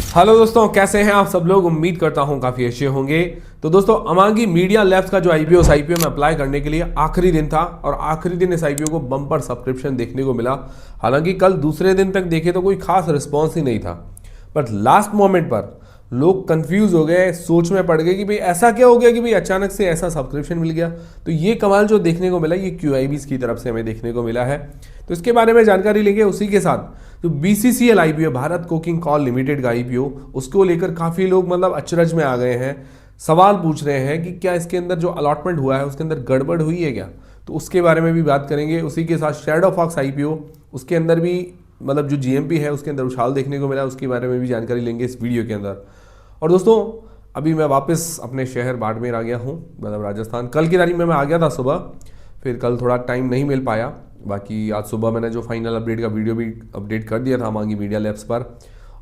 Hello दोस्तों, कैसे हैं आप सब लोग। उम्मीद करता हूं काफ़ी अच्छे होंगे। तो दोस्तों, अमांगी मीडिया लैब्स का जो आईपीओ में अप्लाई करने के लिए आखिरी दिन था और आखिरी दिन इस आईपीओ को बम्पर सब्सक्रिप्शन देखने को मिला। हालांकि कल दूसरे दिन तक देखे तो कोई खास रिस्पॉन्स ही नहीं था, बट लास्ट मोमेंट पर लोग कंफ्यूज हो गए, सोच में पड़ गए कि भाई ऐसा क्या हो गया कि भाई अचानक से ऐसा सब्सक्रिप्शन मिल गया। तो ये कमाल जो देखने को मिला ये क्यूआईबीज की तरफ से हमें देखने को मिला है। तो इसके बारे में जानकारी लेंगे। उसी के साथ जो BCCL IPO, Bharat coking call limited का आईपीओ, उसको लेकर काफ़ी लोग मतलब अचरज में आ गए हैं। सवाल पूछ रहे हैं कि क्या इसके अंदर जो अलॉटमेंट हुआ है उसके अंदर गड़बड़ हुई है क्या। तो उसके बारे में भी बात करेंगे। उसी के साथ शैडो फॉक्स आईपीओ, उसके अंदर भी मतलब जो जीएमपी है उसके अंदर उछाल देखने को मिला, उसके बारे में भी जानकारी लेंगे इस वीडियो के अंदर। और दोस्तों, अभी मैं वापस अपने शहर बाड़मेर आ गया हूँ, मतलब राजस्थान। कल की तारीख में मैं आ गया था सुबह, फिर कल थोड़ा टाइम नहीं मिल पाया। बाकी आज सुबह मैंने जो फाइनल अपडेट का वीडियो भी अपडेट कर दिया था अमांगी मीडिया लैब्स पर।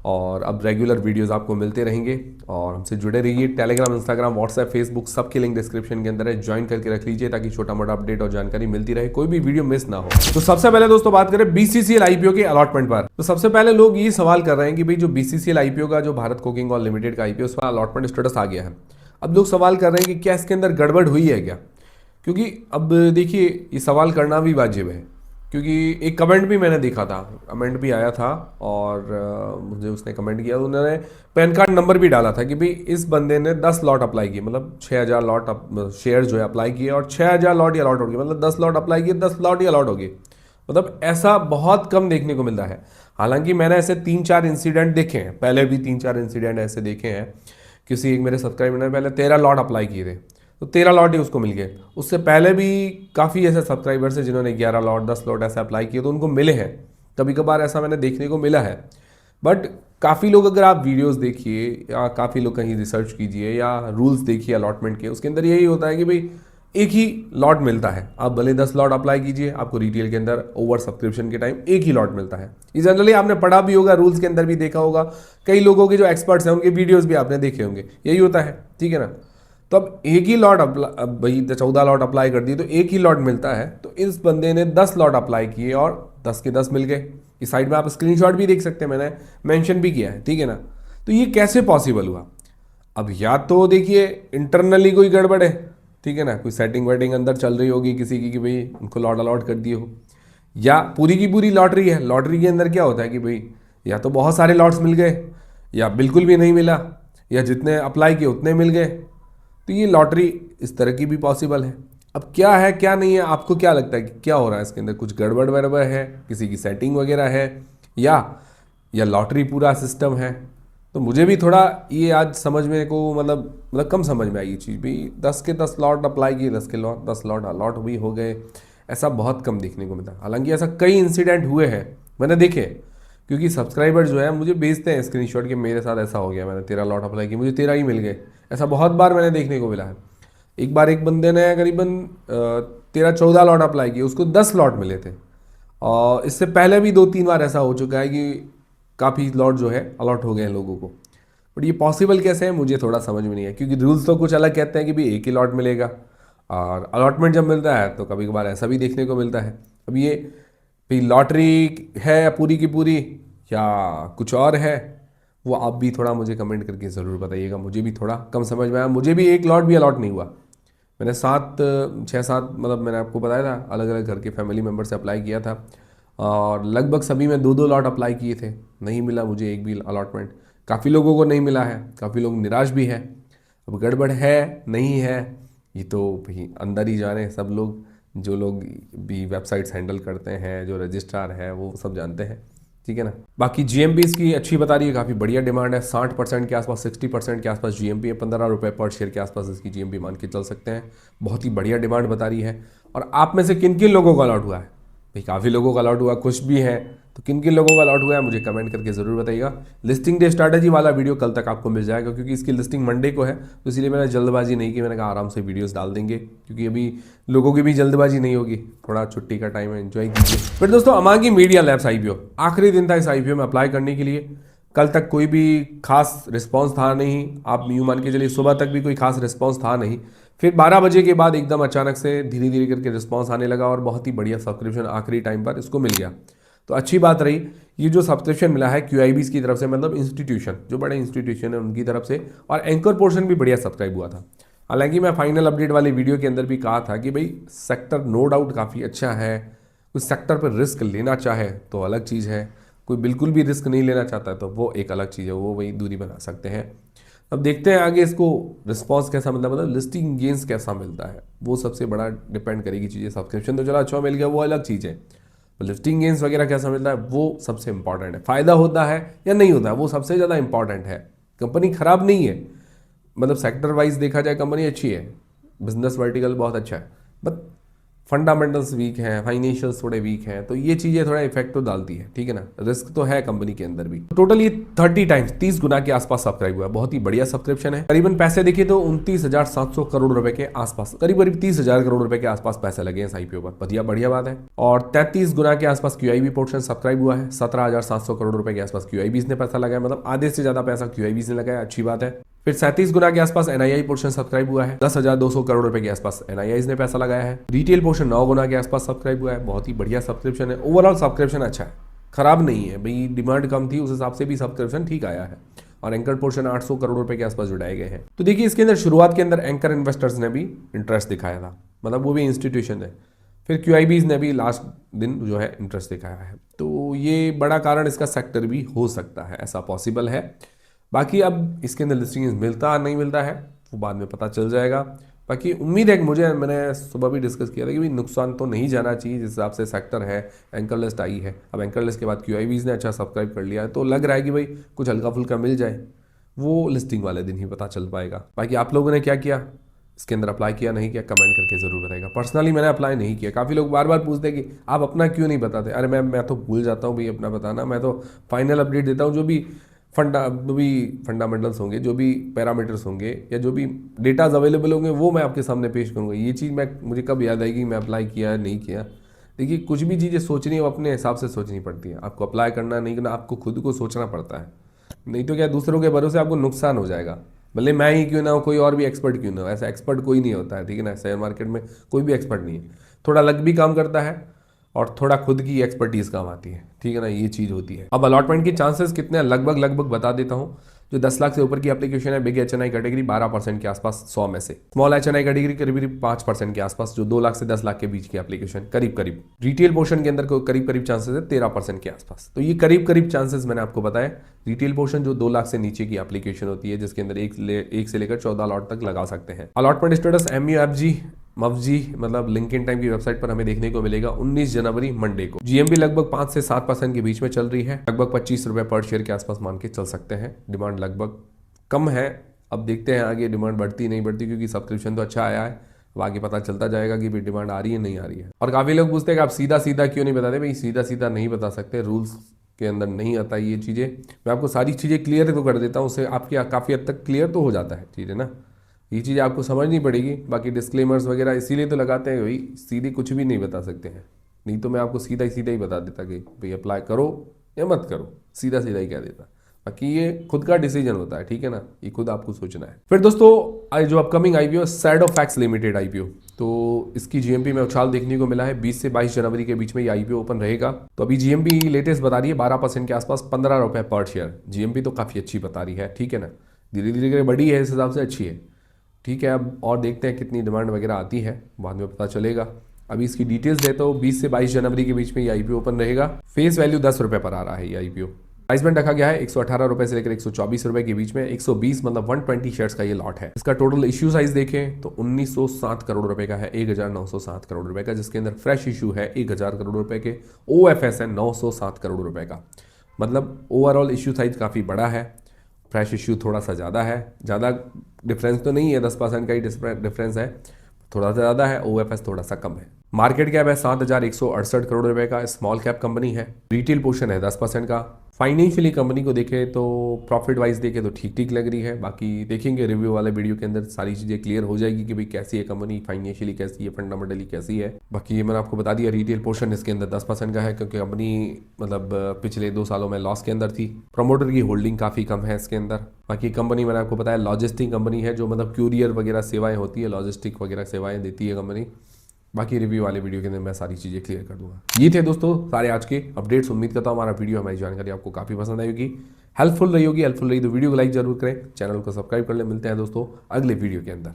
और अब रेगुलर वीडियोस आपको मिलते रहेंगे और हमसे जुड़े रहिए। टेलीग्राम, इंस्टाग्राम, व्हाट्सएप, फेसबुक सबके लिंक डिस्क्रिप्शन के अंदर है, ज्वाइन करके रख लीजिए ताकि छोटा मोटा अपडेट और जानकारी मिलती रहे, कोई भी वीडियो मिस ना हो। तो सबसे पहले दोस्तों बात करें बीसीसीएल आईपीओ के अलॉटमेंट पर। तो सबसे पहले लोग ये सवाल कर रहे हैं कि भाई जो बीसीसीएल आईपीओ का, जो भारत कोकिंग कॉल लिमिटेड का आईपीओ, उसका अलॉटमेंट स्टेटस आ गया है। अब लोग सवाल कर रहे हैं कि क्या इसके अंदर गड़बड़ हुई है क्या। क्योंकि अब देखिए, ये सवाल करना भी वाजिब है, क्योंकि एक कमेंट भी मैंने देखा था, कमेंट भी आया था और मुझे उसने कमेंट किया, उन्होंने पैन कार्ड नंबर भी डाला था कि भाई इस बंदे ने 10 लॉट अप्लाई किए, मतलब 6000 लॉट शेयर जो है अप्लाई किए और 6000 लॉट ही अलॉट हो गए, मतलब 10 लॉट अप्लाई किए, 10 लॉट ही अलॉट हो गए। मतलब ऐसा बहुत कम देखने को मिलता है। हालांकि मैंने ऐसे 3-4 इंसिडेंट देखे हैं, पहले भी 3-4 इंसिडेंट ऐसे देखे हैं। किसी एक मेरे सब्सक्राइबर ने पहले 13 लॉट अप्लाई किए थे, तो 13 लॉट ही उसको मिल गए। उससे पहले भी काफ़ी ऐसे सब्सक्राइबर्स हैं जिन्होंने 11 लॉट, 10 लॉट ऐसे अप्लाई किए तो उनको मिले हैं। कभी कभार ऐसा मैंने देखने को मिला है। बट काफ़ी लोग, अगर आप वीडियोस देखिए या काफ़ी लोग कहीं रिसर्च कीजिए या रूल्स देखिए अलॉटमेंट के, उसके अंदर यही होता है कि भाई एक ही लॉट मिलता है। आप भले 10 लॉट अप्लाई कीजिए, आपको रिटेल के अंदर ओवर सब्सक्रिप्शन के टाइम एक ही लॉट मिलता है। ये जनरली आपने पढ़ा भी होगा, रूल्स के अंदर भी देखा होगा। कई लोगों के जो एक्सपर्ट्स हैं उनके वीडियोस भी आपने देखे होंगे, यही होता है, ठीक है ना। तो अब एक ही लॉट अब भाई 14 लॉट अप्लाई कर दिए तो एक ही लॉट मिलता है। तो इस बंदे ने 10 लॉट अप्लाई किए और 10 के 10 मिल गए। इस साइड में आप स्क्रीनशॉट भी देख सकते हैं, मैंने मेंशन भी किया है, ठीक है ना। तो ये कैसे पॉसिबल हुआ। अब या तो देखिए इंटरनली कोई गड़बड़ है, ठीक है ना, कोई सेटिंग वेटिंग अंदर चल रही होगी किसी की कि भाई उनको लॉट अलॉट कर दिए हो, या पूरी की पूरी लॉटरी है। लॉटरी के अंदर क्या होता है कि भाई या तो बहुत सारे लॉट्स मिल गए या बिल्कुल भी नहीं मिला, या जितने अप्लाई किए उतने मिल गए। तो ये लॉटरी इस तरह की भी पॉसिबल है। अब क्या है क्या नहीं है, आपको क्या लगता है कि क्या हो रहा है इसके अंदर, कुछ गड़बड़ वड़बड़ है, किसी की सेटिंग वगैरह है, या लॉटरी पूरा सिस्टम है। तो मुझे भी थोड़ा ये आज समझ में को मतलब कम समझ में आई ये चीज़ भी। 10 के 10 लॉट अप्लाई किए, 10 के लॉट 10 लॉट अलॉट भी हो गए, ऐसा बहुत कम देखने को मिलता है। हालांकि ऐसा कई इंसिडेंट हुए हैं, मैंने देखे, क्योंकि सब्सक्राइबर जो है मुझे भेजते हैं स्क्रीनशॉट कि मेरे साथ ऐसा हो गया, मैंने 13 लॉट अप्लाई किए, मुझे 13 ही मिल गए। ऐसा बहुत बार मैंने देखने को मिला है। एक बार एक बंदे ने करीबन 13-14 लॉट अप्लाई किए, उसको 10 लॉट मिले थे। और इससे पहले भी 2-3 बार ऐसा हो चुका है कि काफ़ी लॉट जो है अलॉट हो गए हैं लोगों को। बट ये पॉसिबल कैसे है मुझे थोड़ा समझ में नहीं है, क्योंकि रूल्स तो कुछ अलग कहते हैं कि भाई एक ही लॉट मिलेगा, और अलॉटमेंट जब मिलता है तो कभी कभार ऐसा भी देखने को मिलता है। अब ये भाई लॉटरी है पूरी की पूरी या कुछ और है, वो आप भी थोड़ा मुझे कमेंट करके ज़रूर बताइएगा। मुझे भी थोड़ा कम समझ में आया, मुझे भी एक लॉट भी अलॉट नहीं हुआ। मैंने 6-7 मतलब मैंने आपको बताया था अलग अलग घर के फैमिली मेम्बर से अप्लाई किया था, और लगभग सभी में 2-2 लॉट अप्लाई किए थे, नहीं मिला मुझे एक भी अलॉटमेंट। काफ़ी लोगों को नहीं मिला है, काफ़ी लोग निराश भी है। अब गड़बड़ है नहीं है ये तो भाई अंदर ही जाने सब लोग, जो लोग भी वेबसाइट्स हैंडल करते हैं, जो रजिस्ट्रार है, वो सब जानते हैं, ठीक है ना। बाकी जीएमपी इसकी अच्छी बता रही है, काफ़ी बढ़िया डिमांड है, 60% के आसपास, 60% के आसपास जीएमपी है, 15 रुपये पर शेयर के आसपास इसकी जीएमपी मान के चल सकते हैं। बहुत ही बढ़िया डिमांड बता रही है। और आप में से किन किन लोगों का अलॉट हुआ है भाई, काफ़ी लोगों का अलॉट हुआ, कुछ भी है, तो किन किन लोगों का अलॉट हुआ है मुझे कमेंट करके ज़रूर बताइएगा। लिस्टिंग डे स्ट्रैटेजी वाला वीडियो कल तक आपको मिल जाएगा, क्योंकि इसकी लिस्टिंग मंडे को है, तो इसलिए मैंने जल्दबाजी नहीं की, मैंने कहा आराम से वीडियोस डाल देंगे, क्योंकि अभी लोगों की भी जल्दबाजी नहीं होगी, थोड़ा छुट्टी का टाइम है, एंजॉय कीजिए। फिर दोस्तों, अमांगी मीडिया लैब्स आईपीओ, आखिरी दिन था इस आईपीओ में अप्लाई करने के लिए। कल तक कोई भी खास रिस्पॉन्स था नहीं, आप यूँ मान के चलिए सुबह तक भी कोई खास रिस्पॉन्स था नहीं। फिर 12 बजे के बाद एकदम अचानक से धीरे धीरे करके रिस्पॉन्स आने लगा और बहुत ही बढ़िया सब्सक्रिप्शन आखिरी टाइम पर इसको मिल गया। तो अच्छी बात रही ये जो सब्सक्रिप्शन मिला है QIBs की तरफ से, मतलब इंस्टीट्यूशन, जो बड़े इंस्टीट्यूशन है उनकी तरफ से, और एंकर पोर्शन भी बढ़िया सब्सक्राइब हुआ था। हालांकि मैं फाइनल अपडेट वाली वीडियो के अंदर भी कहा था कि भाई सेक्टर नो डाउट काफ़ी अच्छा है, कोई सेक्टर पर रिस्क लेना चाहे तो अलग चीज़ है, कोई बिल्कुल भी रिस्क नहीं लेना चाहता है तो वो एक अलग चीज़ है, वो वही दूरी बना सकते हैं। अब देखते हैं आगे इसको रिस्पॉन्स कैसा मिलता है, मतलब लिस्टिंग गेंस कैसा मिलता है, वो सबसे बड़ा डिपेंड करेगी चीज़ें। सब्सक्रिप्शन तो चला अच्छा मिल गया, वो अलग चीज़ है, लिस्टिंग गेंस वगैरह कैसा मिलता है वो सबसे इंपॉर्टेंट है। फ़ायदा होता है या नहीं होता है वो सबसे ज़्यादा इंपॉर्टेंट है। कंपनी खराब नहीं है, मतलब सेक्टर वाइज देखा जाए कंपनी अच्छी है, बिजनेस वर्टिकल बहुत अच्छा है, बट फंडामेंटल्स वीक हैं, फाइनेंशियल्स थोड़े वीक हैं, तो ये चीज़ें थोड़ा इफेक्ट तो डालती है, ठीक है ना। रिस्क तो है कंपनी के अंदर भी। टोटल ये 30 टाइम्स 30 गुना के आसपास सब्सक्राइब हुआ है, बहुत ही बढ़िया सब्सक्रिप्शन है। करीबन पैसे देखिए तो 29,700 करोड़ रुपए के आसपास, करीब करीब 30,000 करोड़ रुपए के आसपास पैसे लगे हैं इस IPO पर, बढ़िया बढ़िया बात है। और 33 गुना के आसपास QIB पोर्शन सब्सक्राइब हुआ है, 17,700 करोड़ रुपए के आसपास QIBs ने पैसा लगाया, मतलब आधे से ज्यादा पैसा QIBs ने लगाया, अच्छी बात है। फिर 37 गुना के आसपास NII पोर्शन सब्सक्राइब हुआ है, 10,200 करोड़ रुपए के आसपास NIIs ने पैसा लगाया है। रिटेल पोर्शन 9 गुना के आसपास सब्सक्राइब हुआ है, बहुत ही बढ़िया सब्सक्रिप्शन है। ओवरऑल सब्सक्रिप्शन अच्छा है, खराब नहीं है भाई, डिमांड कम थी उस हिसाब से भी सब्सक्रिप्शन ठीक आया है। और एंकर पोर्शन 800 करोड़ रुपए के आसपास जुटाए गए हैं। तो देखिए इसके अंदर शुरुआत के अंदर एंकर इन्वेस्टर्स ने भी इंटरेस्ट दिखाया था, मतलब वो भी इंस्टीट्यूशन है। फिर QIBs ने भी लास्ट दिन जो है इंटरेस्ट दिखाया है, तो ये बड़ा कारण इसका सेक्टर भी हो सकता है, ऐसा पॉसिबल है। बाकी अब इसके अंदर लिस्टिंग मिलता नहीं मिलता है वो बाद में पता चल जाएगा। बाकी उम्मीद है कि मैंने सुबह भी डिस्कस किया था कि भाई नुकसान तो नहीं जाना चाहिए, जिस हिसाब से सेक्टर है, एंकर लिस्ट आई है। अब एंकर लिस्ट के बाद QIBs ने अच्छा सब्सक्राइब कर लिया है, तो लग रहा है कि भाई कुछ हल्का फुल्का मिल जाए, वो लिस्टिंग वाले दिन ही पता चल पाएगा। बाकी आप लोगों ने क्या किया, इसके अंदर अप्लाई किया नहीं किया, कमेंट करके ज़रूर बताएगा। पर्सनली मैंने अप्लाई नहीं किया। काफ़ी लोग बार बार पूछते हैं कि आप अपना क्यों नहीं बताते। अरे मैं तो भूल जाता हूँ भाई अपना बताना, मैं तो फाइनल अपडेट देता हूँ, जो भी फंडामेंटल्स होंगे, जो भी पैरामीटर्स होंगे या जो भी डेटाज अवेलेबल होंगे वो मैं आपके सामने पेश करूँगा। ये चीज़ मुझे कब याद आएगी मैं अप्लाई किया है नहीं किया। देखिए कुछ भी चीज़ें सोचनी है वो अपने हिसाब से सोचनी पड़ती है, आपको अप्लाई करना नहीं करना आपको खुद को सोचना पड़ता है, नहीं तो क्या दूसरों के भरोसे आपको नुकसान हो जाएगा। भले मैं ही क्यों ना हो, कोई और भी एक्सपर्ट क्यों ना हो, ऐसा एक्सपर्ट कोई नहीं होता है, ठीक है ना। शेयर मार्केट में कोई भी एक्सपर्ट नहीं है, थोड़ा लक भी काम करता है और थोड़ा खुद की एक्सपर्टीज काम आती है, ठीक है ना, ये चीज़ होती है। अब अलॉटमेंट के चांसेस कितने हैं लगभग बता देता हूँ। जो 10 लाख से ऊपर की एप्लीकेशन है, बिग HNI कैटेगरी 12% के आसपास 100 में से, स्मॉल HNI कैटेगरी करीब 5% के आसपास, जो 2 लाख से 10 लाख के बीच की एप्लीकेशन करीब। रिटेल पोर्शन के अंदर करीब चांसेस है 13% के आसपास। तो ये करीब चांसेस मैंने आपको बताया। रिटेल पोर्शन जो 2 लाख से नीचे की एप्लीकेशन होती है, जिसके अंदर एक से लेकर 14 अलॉट तक लगा सकते हैं। अलॉटमेंट स्टेटस MUFG मतलब लिंक्डइन टाइम की वेबसाइट पर हमें देखने को मिलेगा 19 जनवरी मंडे को। GMP लगभग 5 से 7% के बीच में चल रही है, लगभग 25 रुपए पर शेयर के आसपास मान के चल सकते हैं। डिमांड लगभग कम है, अब देखते हैं आगे डिमांड बढ़ती नहीं बढ़ती, क्योंकि सब्सक्रिप्शन तो अच्छा आया है। अब आगे पता चलता जाएगा कि भाई डिमांड आ रही है नहीं आ रही है। और काफ़ी लोग पूछते हैं कि आप सीधा क्यों नहीं बताते। भाई सीधा नहीं बता सकते, रूल्स के अंदर नहीं आता ये चीज़ें। मैं आपको सारी चीज़ें क्लियर तो कर देता हूँ, उससे आपकी काफ़ी हद तक क्लियर तो हो जाता है चीज़ें ना। ये चीज़ आपको समझनी पड़ेगी। बाकी डिस्क्लेमर्स वगैरह इसीलिए तो लगाते हैं भाई, सीधे कुछ भी नहीं बता सकते हैं, नहीं तो मैं आपको सीधा ही बता देता कि भाई अप्लाई करो या मत करो, सीधा ही कह देता। बाकी ये खुद का डिसीजन होता है, ठीक है ना, ये खुद आपको सोचना है। फिर दोस्तों जो अपकमिंग IPO सैडोफैक्स लिमिटेड IPO, तो इसकी GMP में उछाल देखने को मिला है। 20 से 22 जनवरी के बीच में ये IPO ओपन रहेगा। तो अभी GMP लेटेस्ट बता रही है 12% के आसपास, 15 रुपये पर शेयर। GMP तो काफ़ी अच्छी बता रही है, ठीक है ना, धीरे बढ़ी है, इस हिसाब से अच्छी है, ठीक है। अब और देखते हैं कितनी डिमांड वगैरह आती है, बाद में पता चलेगा। अभी इसकी डिटेल्स देता हूँ। 20 से 22 जनवरी के बीच में ये IPO ओपन रहेगा। फेस वैल्यू 10 रुपये पर आ रहा है ये IPO। प्राइस बैंड रखा गया है 118 रुपये से लेकर 124 रुपये के बीच में। 120 मतलब 120 शेयर्स का ये लॉट है। इसका टोटल इश्यू साइज देखें तो 1907 करोड़ रुपए का है, 1907 करोड़ रुपए का, जिसके अंदर फ्रेश इशू है 1000 करोड़ रुपए के, OFS है 907 करोड़ रुपए का। मतलब ओवरऑल इश्यू साइज काफ़ी बड़ा है, फ्रेश इश्यू थोड़ा सा ज़्यादा है। ज़्यादा डिफरेंस तो नहीं है, 10% का ही डिफरेंस है, थोड़ा सा ज़्यादा है। OFS थोड़ा सा कम है। मार्केट कैप है 7,168 करोड़ रुपए का, स्मॉल कैप कंपनी है। रिटेल पोर्शन है 10% का। फाइनेंशियली कंपनी को देखें तो प्रॉफिट वाइज देखें तो ठीक लग रही है। बाकी देखेंगे रिव्यू वाले वीडियो के अंदर सारी चीज़ें क्लियर हो जाएगी कि भाई कैसी है कंपनी, फाइनेंशियली कैसी है, फंडामेंटली कैसी है। बाकी ये मैंने आपको बता दिया, रिटेल पोर्शन इसके अंदर 10% का है, क्योंकि कंपनी मतलब पिछले 2 सालों में लॉस के अंदर थी। प्रमोटर की होल्डिंग काफ़ी कम है इसके अंदर। बाकी कंपनी मैंने आपको बताया लॉजिस्टिक कंपनी है, जो मतलब क्यूरियर वगैरह सेवाएं होती है, लॉजिस्टिक वगैरह सेवाएं देती है कंपनी। बाकी रिव्यू वाले वीडियो के अंदर मैं सारी चीज़ें क्लियर कर दूंगा। ये थे दोस्तों सारे आज के अपडेट्स। उम्मीद करता हूँ हमारा वीडियो, हमारी जानकारी आपको काफ़ी पसंद आई होगी, हेल्पफुल रही होगी। हेल्पफुल रही तो वीडियो को लाइक जरूर करें, चैनल को सब्सक्राइब कर ले। मिलते हैं दोस्तों अगले वीडियो के अंदर।